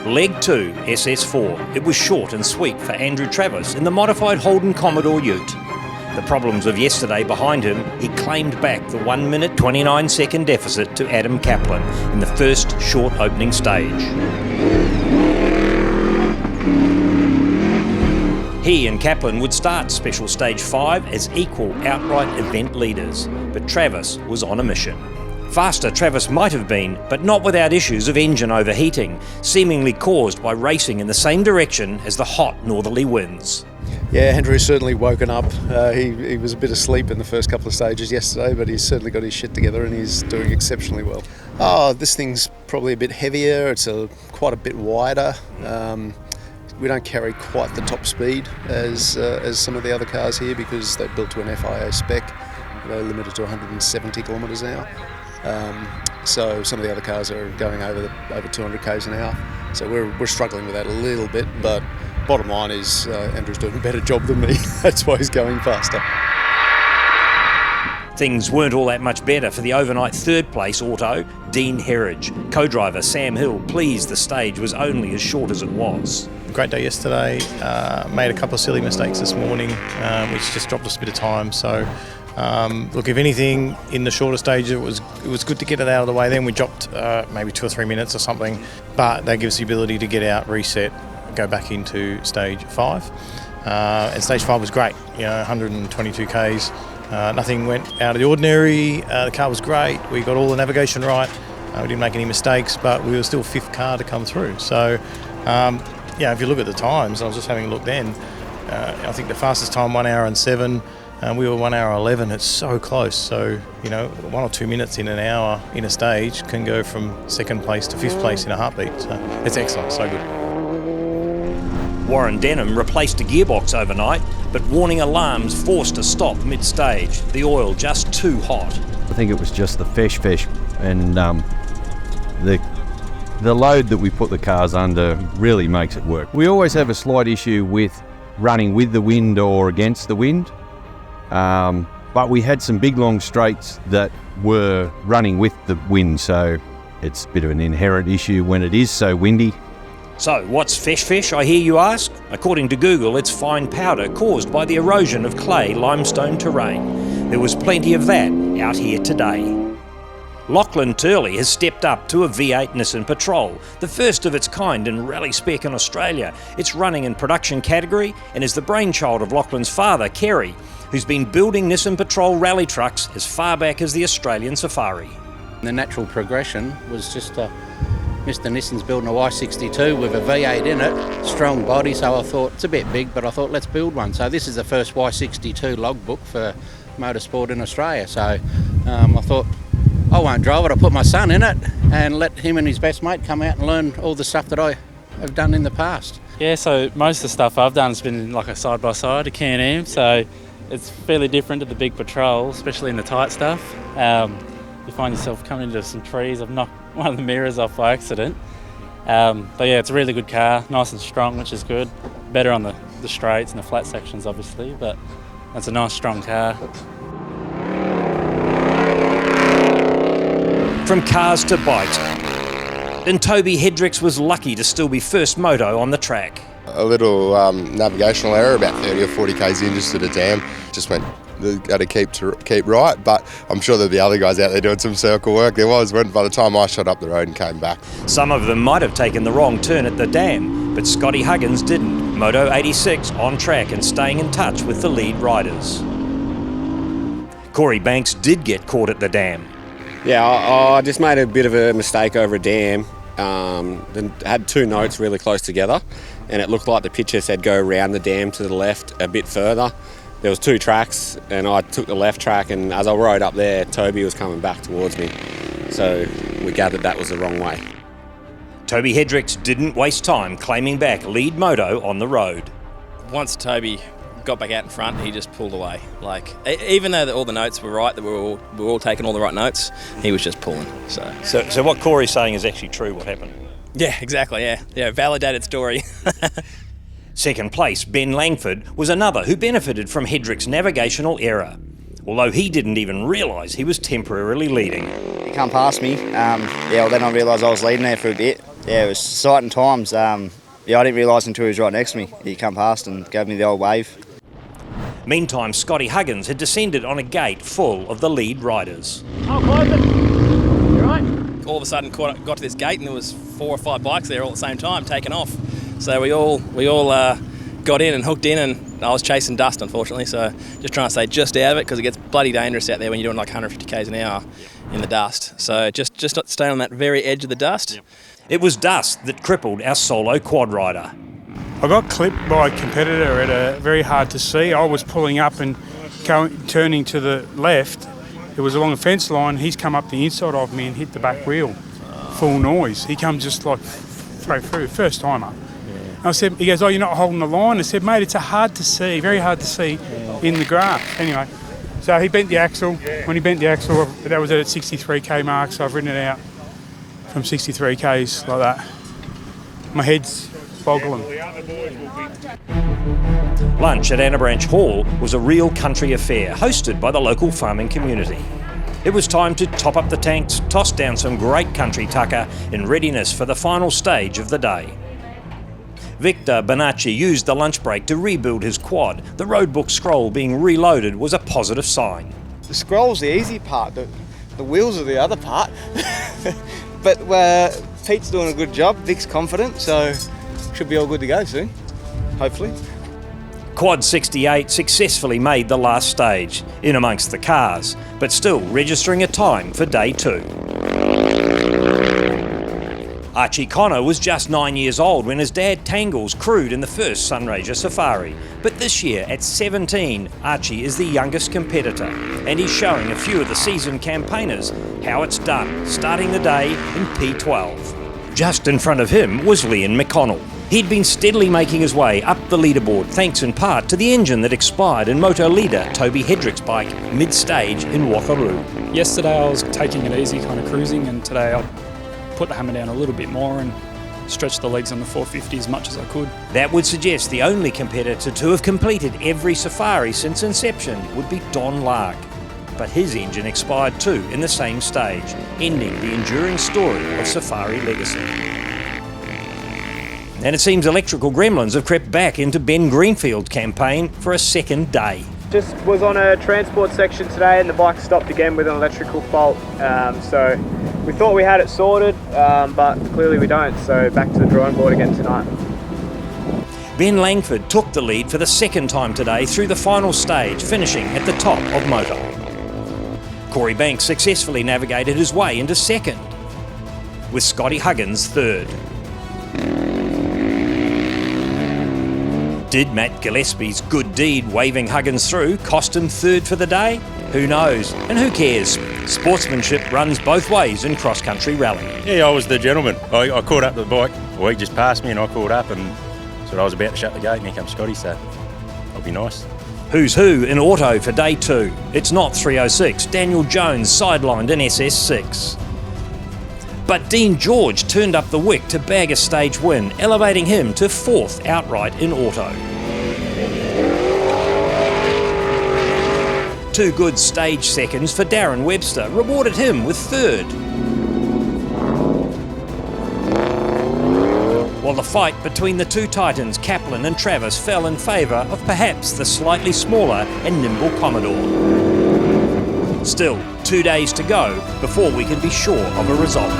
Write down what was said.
Leg 2, SS4. It was short and sweet for Andrew Travis in the modified Holden Commodore Ute. The problems of yesterday behind him, he claimed back the 1 minute 29 second deficit to Adam Kaplan in the first short opening stage. He and Kaplan would start Special Stage 5 as equal outright event leaders, but Travis was on a mission. Faster Travis might have been, but not without issues of engine overheating, seemingly caused by racing in the same direction as the hot northerly winds. Yeah, Andrew's certainly woken up. He was a bit asleep in the first couple of stages yesterday, but he's certainly got his shit together and he's doing exceptionally well. Oh, this thing's probably a bit heavier. It's quite a bit wider. We don't carry quite the top speed as some of the other cars here because they're built to an FIA spec. They're limited to 170 kilometres an hour. So some of the other cars are going over 200 k's an hour. So we're struggling with that a little bit, but bottom line is Andrew's doing a better job than me. That's why he's going faster. Things weren't all that much better for the overnight third place auto, Dean Herridge. Co-driver Sam Hill pleased the stage was only as short as it was. Great day yesterday, made a couple of silly mistakes this morning, which just dropped us a bit of time. So look, if anything, in the shorter stage it was good to get it out of the way. Then we dropped maybe 2 or 3 minutes or something, but that gives the ability to get out, reset, go back into stage 5. And stage 5 was great, 122 k's. Nothing went out of the ordinary. The car was great. We got all the navigation right. We didn't make any mistakes, but we were still 5th car to come through. So, if you look at the times, I was just having a look then. I think the fastest time 1 hour and 7. We were 1 hour 11. It's so close. So 1 or 2 minutes in an hour in a stage can go from 2nd place to 5th place in a heartbeat. So it's excellent. So good. Warren Denham replaced a gearbox overnight, but warning alarms forced a stop mid-stage. The oil just too hot. I think it was just the fesh and the load that we put the cars under really makes it work. We always have a slight issue with running with the wind or against the wind, but we had some big long straights that were running with the wind, so it's a bit of an inherent issue when it is so windy. So, what's fesh, I hear you ask? According to Google, it's fine powder caused by the erosion of clay limestone terrain. There was plenty of that out here today. Lachlan Turley has stepped up to a V8 Nissan Patrol, the first of its kind in rally spec in Australia. It's running in production category and is the brainchild of Lachlan's father, Kerry, who's been building Nissan Patrol rally trucks as far back as the Australian Safari. The natural progression was just Mr. Nissan's building a Y62 with a V8 in it, strong body, so I thought it's a bit big, but I thought let's build one. So this is the first Y62 logbook for motorsport in Australia. So I thought I won't drive it, I'll put my son in it and let him and his best mate come out and learn all the stuff that I have done in the past. Yeah, so most of the stuff I've done has been like a side-by-side, a Can-Am, so it's fairly different to the big Patrol, especially in the tight stuff. You find yourself coming into some trees. I've knocked one of the mirrors off by accident. But yeah, it's a really good car, nice and strong, which is good. Better on the straights and the flat sections, obviously, but that's a nice, strong car. From cars to bikes, and Toby Hedricks was lucky to still be first moto on the track. A little navigational error, about 30 or 40 k's in, just at a dam. Just went, got to keep right, but I'm sure there'll be other guys out there doing some circle work. There was when by the time I shot up the road and came back. Some of them might have taken the wrong turn at the dam, but Scotty Huggins didn't. Moto 86 on track and staying in touch with the lead riders. Corey Banks did get caught at the dam. Yeah, I just made a bit of a mistake over a dam. Then had 2 notes really close together, and it looked like the picture said go around the dam to the left a bit further. There was 2 tracks, and I took the left track, and as I rode up there, Toby was coming back towards me. So we gathered that was the wrong way. Toby Hedricks didn't waste time claiming back lead moto on the road. Once Toby got back out in front, he just pulled away. Like, even though all the notes were right, that we were all taking all the right notes, he was just pulling. So what Corey's saying is actually true, what happened? Yeah, exactly, yeah, validated story. Second place, Ben Langford, was another who benefited from Hedrick's navigational error, although he didn't even realise he was temporarily leading. He come past me, then I realised I was leading there for a bit, Yeah, it was exciting times. I didn't realise until he was right next to me. He come past and gave me the old wave. Meantime, Scotty Huggins had descended on a gate full of the lead riders. I'll close it. You right? All of a sudden got to this gate and there was 4 or 5 bikes there all at the same time taking off. So we all got in and hooked in, and I was chasing dust, unfortunately. So just trying to stay just out of it, because it gets bloody dangerous out there when you're doing like 150 k's an hour in the dust. So just not stay on that very edge of the dust. Yep. It was dust that crippled our solo quad rider. I got clipped by a competitor at a very hard to see. I was pulling up and turning to the left. It was along a fence line. He's come up the inside of me and hit the back wheel. Full noise. He comes just like straight through, first time up. I said, he goes, "Oh, you're not holding the line?" I said, "Mate, it's hard to see, very hard to see in the grass." Anyway, so he bent the axle. When he bent the axle, that was at a 63k mark, so I've ridden it out from 63k's like that. My head's boggling. Lunch at Anna Branch Hall was a real country affair, hosted by the local farming community. It was time to top up the tanks, toss down some great country tucker in readiness for the final stage of the day. Victor Bonacci used the lunch break to rebuild his quad. The roadbook scroll being reloaded was a positive sign. The scroll's the easy part, the wheels are the other part. But Pete's doing a good job, Vic's confident, so should be all good to go soon, hopefully. Quad 68 successfully made the last stage, in amongst the cars, but still registering a time for day 2. Archie Connor was just 9 years old when his dad Tangles crewed in the first Sunraysia Safari. But this year, at 17, Archie is the youngest competitor, and he's showing a few of the seasoned campaigners how it's done, starting the day in P12. Just in front of him was Liam McConnell. He'd been steadily making his way up the leaderboard thanks in part to the engine that expired in Moto leader Toby Hedrick's bike mid-stage in Wakaroo. Yesterday I was taking it easy, kind of cruising, and today I put the hammer down a little bit more and stretched the legs on the 450 as much as I could. That would suggest the only competitor to have completed every safari since inception would be Don Lark. But his engine expired too in the same stage, ending the enduring story of safari legacy. And it seems electrical gremlins have crept back into Ben Greenfield's campaign for a second day. Just was on a transport section today and the bike stopped again with an electrical fault. So we thought we had it sorted, but clearly we don't. So back to the drawing board again tonight. Ben Langford took the lead for the second time today through the final stage, finishing at the top of Moto. Corey Banks successfully navigated his way into second, with Scotty Huggins third. Did Matt Gillespie's good deed waving Huggins through cost him third for the day? Who knows? And who cares? Sportsmanship runs both ways in cross-country rally. Yeah, I was the gentleman. I caught up to the bike. Well, he just passed me and I caught up, and so I was about to shut the gate and here comes Scotty, so that'll be nice. Who's who in auto for day 2? It's not 306. Daniel Jones sidelined in SS6. But Dean George turned up the wick to bag a stage win, elevating him to 4th outright in auto. 2 good stage seconds for Darren Webster rewarded him with 3rd. While the fight between the two titans, Kaplan and Travis, fell in favour of perhaps the slightly smaller and nimble Commodore. Still, 2 days to go before we can be sure of a result.